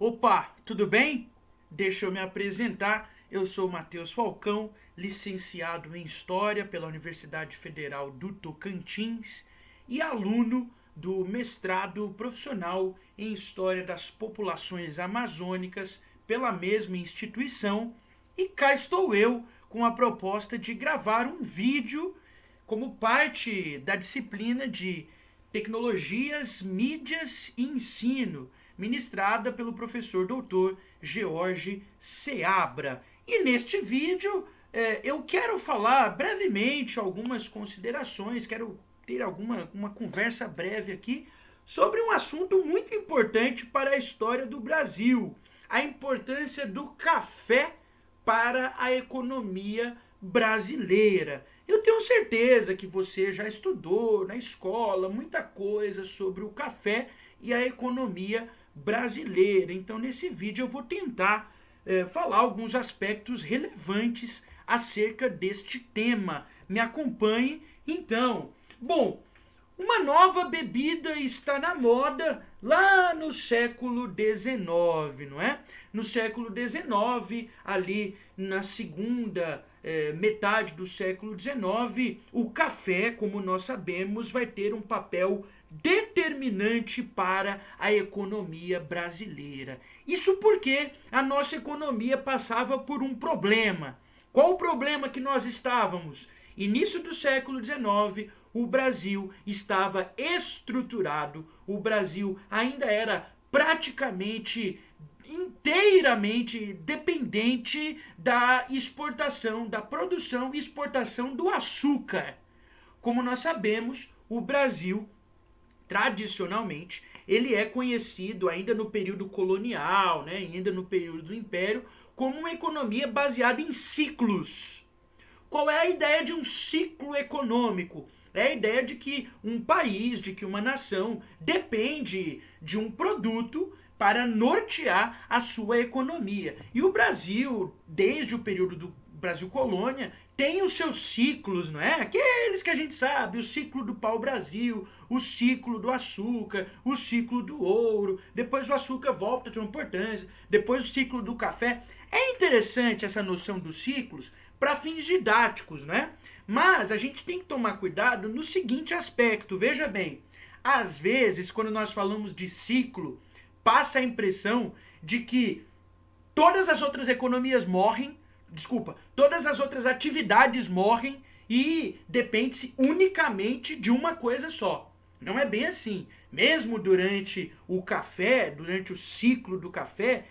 Opa, tudo bem? Deixa eu me apresentar. Eu sou Matheus Falcão, licenciado em História pela Universidade Federal do Tocantins e aluno do mestrado profissional em História das Populações Amazônicas pela mesma instituição. E cá estou eu com a proposta de gravar um vídeo como parte da disciplina de Tecnologias, Mídias e Ensino, ministrada pelo professor doutor George Seabra. E neste vídeo eu quero falar brevemente algumas considerações, quero ter uma conversa breve aqui sobre um assunto muito importante para a história do Brasil, a importância do café para a economia brasileira. Eu tenho certeza que você já estudou na escola muita coisa sobre o café e a economia brasileira. Então, nesse vídeo, eu vou tentar falar alguns aspectos relevantes acerca deste tema. Me acompanhe, então. Bom, uma nova bebida está na moda lá no século XIX, não é? No século XIX, ali na segunda metade do século XIX, o café, como nós sabemos, vai ter um papel determinante para a economia brasileira. Isso porque a nossa economia passava por um problema. Qual o problema que nós estávamos? Início do século XIX, o Brasil estava estruturado, o Brasil ainda era praticamente inteiramente dependente da exportação, da produção e exportação do açúcar. Como nós sabemos, o Brasil, tradicionalmente, ele é conhecido ainda no período colonial, né, ainda no período do Império, como uma economia baseada em ciclos. Qual é a ideia de um ciclo econômico? É a ideia de que um país, de que uma nação depende de um produto para nortear a sua economia. E o Brasil, desde o período do Brasil colônia, tem os seus ciclos, não é? Aqueles que a gente sabe, o ciclo do pau-brasil, o ciclo do açúcar, o ciclo do ouro, depois o açúcar volta a ter uma importância, depois o ciclo do café. É interessante essa noção dos ciclos para fins didáticos, né? Mas a gente tem que tomar cuidado no seguinte aspecto, veja bem, às vezes quando nós falamos de ciclo, passa a impressão de que todas as outras economias morrem, todas as outras atividades morrem e depende-se unicamente de uma coisa só. Não é bem assim. Mesmo durante o café, durante o ciclo do café,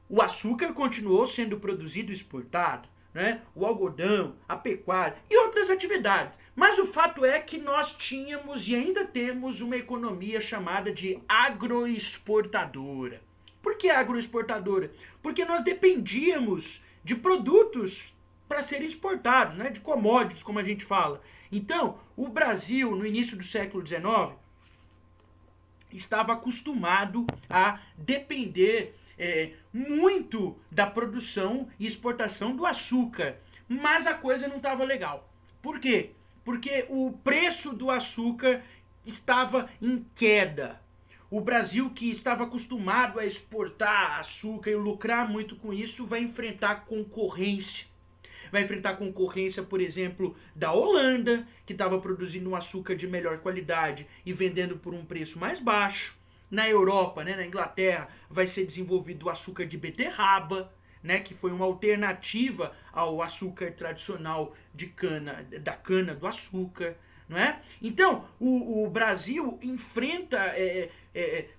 o açúcar continuou sendo produzido e exportado, né? O algodão, a pecuária e outras atividades. Mas o fato é que nós tínhamos e ainda temos uma economia chamada de agroexportadora. Por que agroexportadora? Porque nós dependíamos de produtos para serem exportados, né? De commodities, como a gente fala. Então, o Brasil, no início do século XIX, estava acostumado a depender muito da produção e exportação do açúcar. Mas a coisa não estava legal. Por quê? Porque o preço do açúcar estava em queda. O Brasil, que estava acostumado a exportar açúcar e lucrar muito com isso, vai enfrentar concorrência. Vai enfrentar concorrência, por exemplo, da Holanda, que estava produzindo um açúcar de melhor qualidade e vendendo por um preço mais baixo. Na Europa, né, na Inglaterra, vai ser desenvolvido o açúcar de beterraba, né, que foi uma alternativa ao açúcar tradicional de cana, da cana do açúcar. Não é? Então, o Brasil enfrenta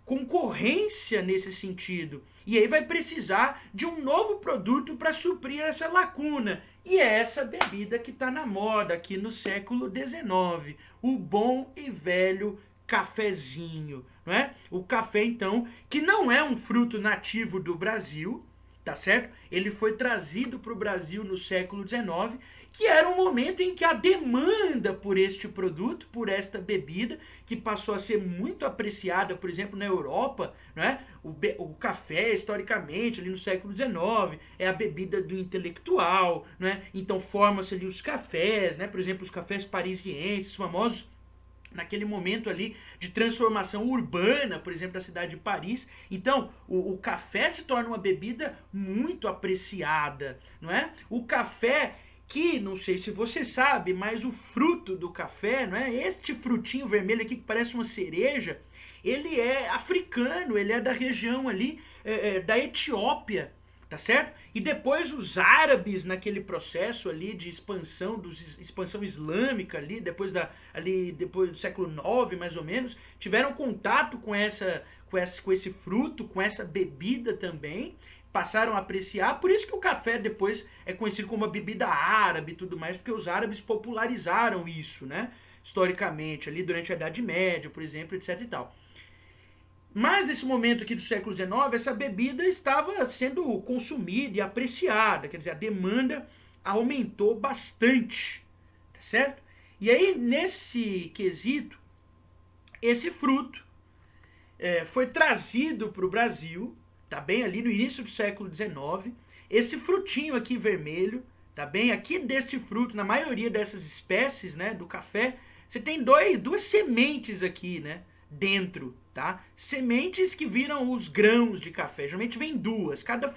concorrência nesse sentido. E aí vai precisar de um novo produto para suprir essa lacuna. E é essa bebida que está na moda aqui no século XIX. O bom e velho cafezinho. Não é? O café, então, que não é um fruto nativo do Brasil, tá certo? Ele foi trazido para o Brasil no século XIX, que era um momento em que a demanda por este produto, por esta bebida, que passou a ser muito apreciada, por exemplo, na Europa, né? O café, historicamente, ali no século XIX, é a bebida do intelectual, né? Então forma-se ali os cafés, né? Por exemplo, os cafés parisienses, famosos, naquele momento ali de transformação urbana, por exemplo, da cidade de Paris. Então, o café se torna uma bebida muito apreciada, não é? O café que, não sei se você sabe, mas o fruto do café, não é? Este frutinho vermelho aqui que parece uma cereja, ele é africano, ele é da região ali da Etiópia, tá certo? E depois os árabes naquele processo ali de expansão islâmica ali, depois do século IX mais ou menos, tiveram contato com esse fruto, com essa bebida também, passaram a apreciar, por isso que o café depois é conhecido como uma bebida árabe e tudo mais, porque os árabes popularizaram isso, né? Historicamente, ali durante a Idade Média, por exemplo, etc e tal. Mas nesse momento aqui do século XIX, essa bebida estava sendo consumida e apreciada, quer dizer, a demanda aumentou bastante, tá certo? E aí, nesse quesito, esse fruto foi trazido para o Brasil, tá bem? Ali no início do século XIX, esse frutinho aqui vermelho, tá bem? Aqui deste fruto, na maioria dessas espécies, né, do café, você tem duas sementes aqui, né? Dentro, tá? Sementes que viram os grãos de café. Geralmente vem duas. Cada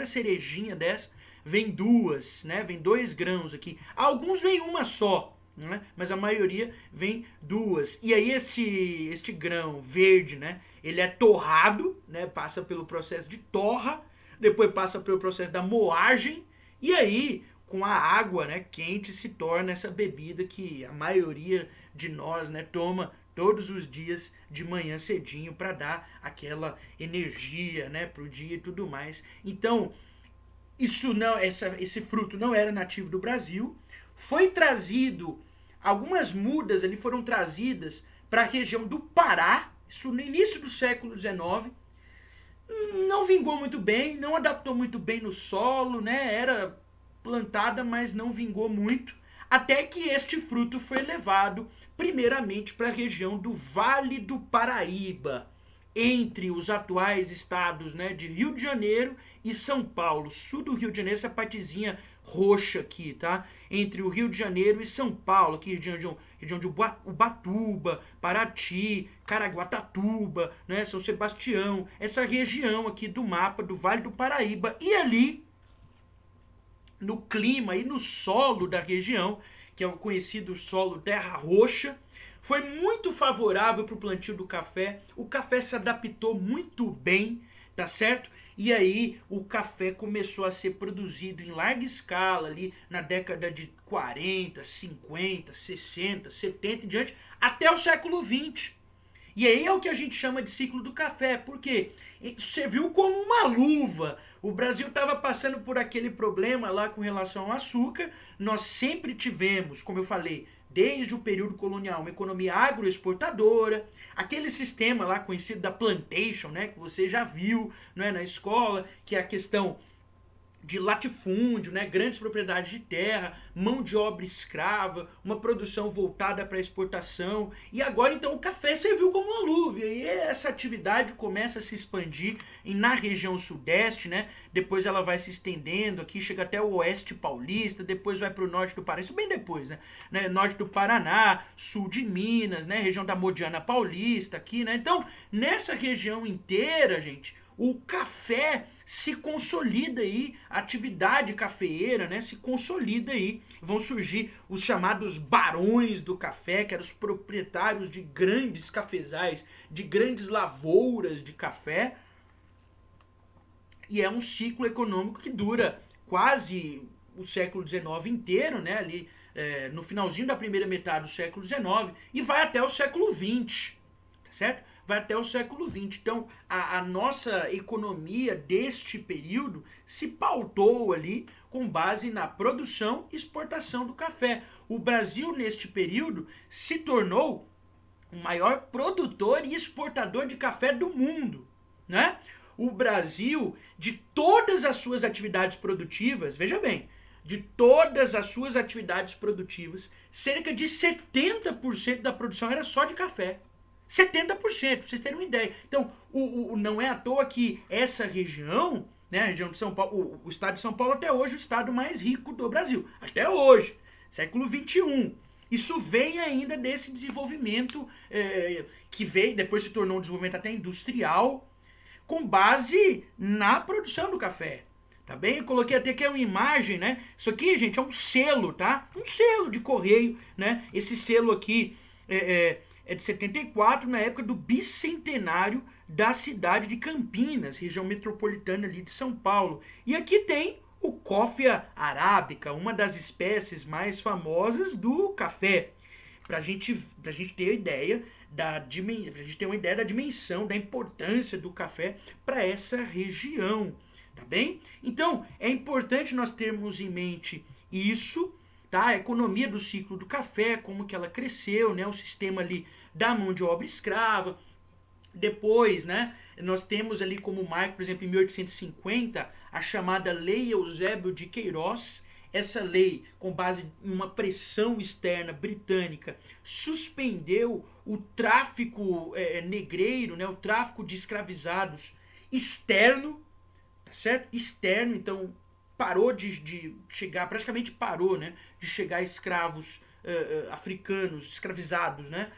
cerejinha dessa vem duas, né? Vem 2 grãos aqui. Alguns vem uma só, né? Mas a maioria vem duas. E aí este grão verde, né? Ele é torrado, né? Passa pelo processo de torra, depois passa pelo processo da moagem e aí com a água, né, quente se torna essa bebida que a maioria de nós, né, toma todos os dias de manhã cedinho para dar aquela energia, né, pro dia e tudo mais. Então, esse fruto não era nativo do Brasil, foi trazido, algumas mudas ali foram trazidas para a região do Pará, isso no início do século XIX, não vingou muito bem, não adaptou muito bem no solo, né, era plantada, mas não vingou muito, até que este fruto foi levado primeiramente para a região do Vale do Paraíba, entre os atuais estados, né, de Rio de Janeiro e São Paulo. Sul do Rio de Janeiro, essa partezinha roxa aqui, tá? Entre o Rio de Janeiro e São Paulo, aqui região de Ubatuba, Paraty, Caraguatatuba, né, São Sebastião, essa região aqui do mapa do Vale do Paraíba. E ali, no clima e no solo da região, que é o conhecido solo terra roxa, foi muito favorável para o plantio do café. O café se adaptou muito bem, tá certo? E aí o café começou a ser produzido em larga escala ali na década de 40, 50, 60, 70 e diante, até o século XX. E aí é o que a gente chama de ciclo do café, porque serviu como uma luva. O Brasil estava passando por aquele problema lá com relação ao açúcar. Nós sempre tivemos, como eu falei, desde o período colonial, uma economia agroexportadora, aquele sistema lá conhecido da plantation, né, que você já viu, não é, na escola, que é a questão de latifúndio, né, grandes propriedades de terra, mão de obra escrava, uma produção voltada para exportação. E agora então o café serviu como uma luva. E essa atividade começa a se expandir na região sudeste, né? Depois ela vai se estendendo aqui, chega até o oeste paulista, depois vai para o norte do Paraná, isso bem depois, né? Norte do Paraná, sul de Minas, né? Região da Modiana Paulista aqui, né? Então, nessa região inteira, gente, o café se consolida aí, a atividade cafeeira, né, se consolida aí. Vão surgir os chamados barões do café, que eram os proprietários de grandes cafezais, de grandes lavouras de café. E é um ciclo econômico que dura quase o século XIX inteiro, né, ali no finalzinho da primeira metade do século XIX, e vai até o século XX, tá certo? Vai até o século XX. Então, a nossa economia deste período se pautou ali com base na produção e exportação do café. O Brasil, neste período, se tornou o maior produtor e exportador de café do mundo, né? O Brasil, de todas as suas atividades produtivas, veja bem, de todas as suas atividades produtivas, cerca de 70% da produção era só de café. 70%, para vocês terem uma ideia. Então, não é à toa que essa região, né, a região de São Paulo, o estado de São Paulo até hoje é o estado mais rico do Brasil. Até hoje, século XXI. Isso vem ainda desse desenvolvimento que veio, depois se tornou um desenvolvimento até industrial, com base na produção do café. Tá bem? Eu coloquei até aqui uma imagem, né? Isso aqui, gente, é um selo, tá? Um selo de correio, né? Esse selo aqui é de 74, na época do bicentenário da cidade de Campinas, região metropolitana ali de São Paulo. E aqui tem o Coffea arábica, uma das espécies mais famosas do café. Pra gente ter a ideia pra gente ter uma ideia da dimensão, da importância do café para essa região, tá bem? Então, é importante nós termos em mente isso, tá? A economia do ciclo do café, como que ela cresceu, né? O sistema ali da mão de obra escrava. Depois, né, nós temos ali como marco, por exemplo, em 1850, a chamada Lei Eusébio de Queiroz. Essa lei, com base em uma pressão externa britânica, suspendeu o tráfico negreiro, né, o tráfico de escravizados externo, tá certo? Externo, então parou de chegar, praticamente parou, né, de chegar escravos africanos, escravizados, né,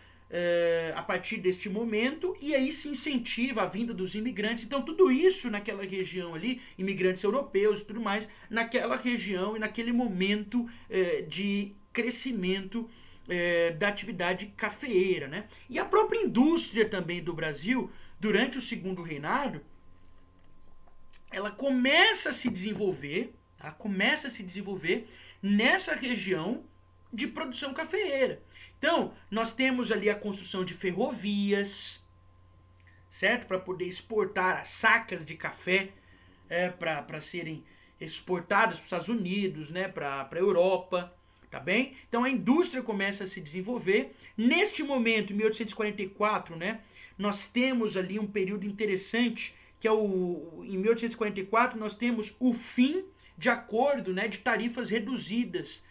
a partir deste momento, e aí se incentiva a vinda dos imigrantes. Então tudo isso naquela região ali, imigrantes europeus e tudo mais, naquela região e naquele momento de crescimento da atividade cafeeira, né? E a própria indústria também do Brasil, durante o Segundo Reinado, ela começa a se desenvolver, tá? Começa a se desenvolver nessa região de produção cafeeira. Então, nós temos ali a construção de ferrovias, certo? Para poder exportar as sacas de café para serem exportadas para os Estados Unidos, né? Para a Europa, tá bem? Então, a indústria começa a se desenvolver. Neste momento, em 1844, né? Nós temos ali um período interessante, que é em 1844, nós temos o fim de acordo, né, de tarifas reduzidas,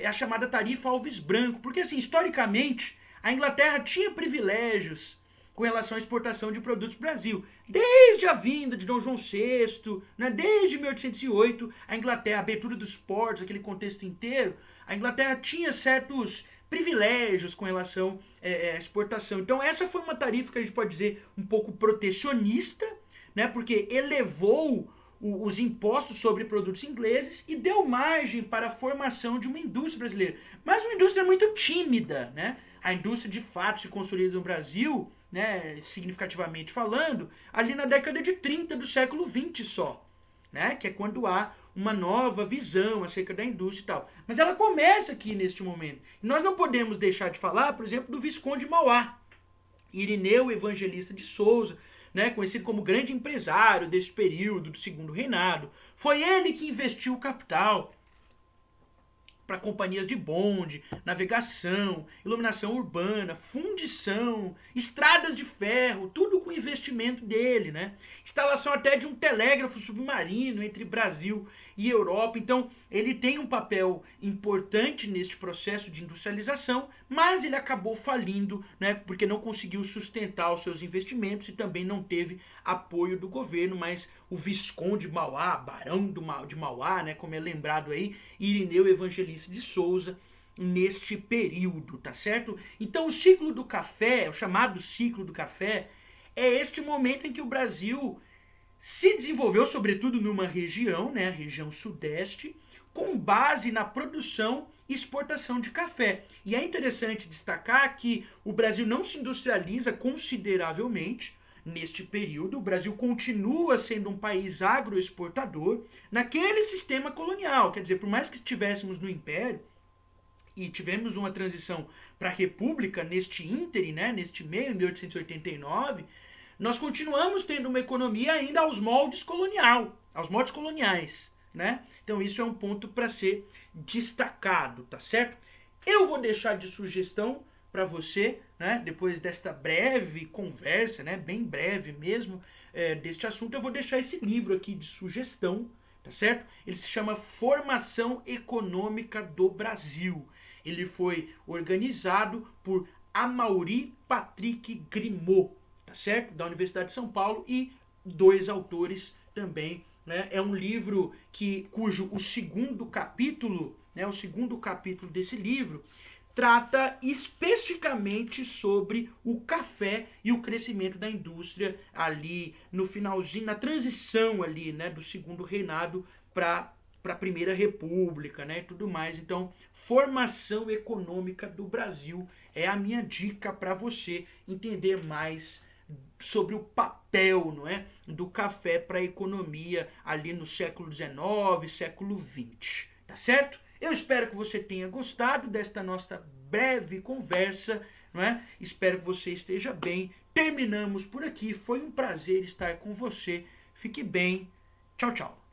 a chamada tarifa Alves Branco, porque assim, historicamente, a Inglaterra tinha privilégios com relação à exportação de produtos para o Brasil. Desde a vinda de Dom João VI, né, desde 1808, a Inglaterra, a abertura dos portos, aquele contexto inteiro, a Inglaterra tinha certos privilégios com relação à exportação. Então essa foi uma tarifa que a gente pode dizer um pouco protecionista, né, porque elevou os impostos sobre produtos ingleses e deu margem para a formação de uma indústria brasileira. Mas uma indústria muito tímida, né? A indústria de fato se consolida no Brasil, né, significativamente falando, ali na década de 30 do século 20 só, né? Que é quando há uma nova visão acerca da indústria e tal. Mas ela começa aqui neste momento. E nós não podemos deixar de falar, por exemplo, do Visconde de Mauá, Irineu Evangelista de Souza, né, conhecido como grande empresário desse período do Segundo Reinado. Foi ele que investiu o capital para companhias de bonde, navegação, iluminação urbana, fundição, estradas de ferro, tudo com investimento dele, né? Instalação até de um telégrafo submarino entre Brasil e Europa. Então, ele tem um papel importante neste processo de industrialização, mas ele acabou falindo, né, porque não conseguiu sustentar os seus investimentos e também não teve apoio do governo. Mas o Visconde de Mauá, Barão de Mauá, né, como é lembrado aí, Irineu Evangelista de Souza, neste período, tá certo? Então o ciclo do café, o chamado ciclo do café, é este momento em que o Brasil se desenvolveu, sobretudo numa região, né, a região sudeste, com base na produção e exportação de café. E é interessante destacar que o Brasil não se industrializa consideravelmente neste período. O Brasil continua sendo um país agroexportador naquele sistema colonial. Quer dizer, por mais que estivéssemos no Império e tivemos uma transição para a República neste ínterim, né, neste meio, em 1889, nós continuamos tendo uma economia ainda aos moldes coloniais, né? Então isso é um ponto para ser destacado, tá certo? Eu vou deixar de sugestão para você, né? Depois desta breve conversa, né? Bem breve mesmo, deste assunto, eu vou deixar esse livro aqui de sugestão, tá certo? Ele se chama Formação Econômica do Brasil. Ele foi organizado por Amaury Patrick Grimaud, tá certo? Da Universidade de São Paulo, e dois autores também, né? É um livro cujo o segundo capítulo, né, o segundo capítulo desse livro trata especificamente sobre o café e o crescimento da indústria ali no finalzinho, na transição ali, né, do segundo reinado para a Primeira República, né, e tudo mais. Então, formação econômica do Brasil é a minha dica para você entender mais sobre o papel, não é, do café para a economia ali no século XIX, século XX, tá certo? Eu espero que você tenha gostado desta nossa breve conversa, não é? Espero que você esteja bem. Terminamos por aqui. Foi um prazer estar com você. Fique bem. Tchau, tchau.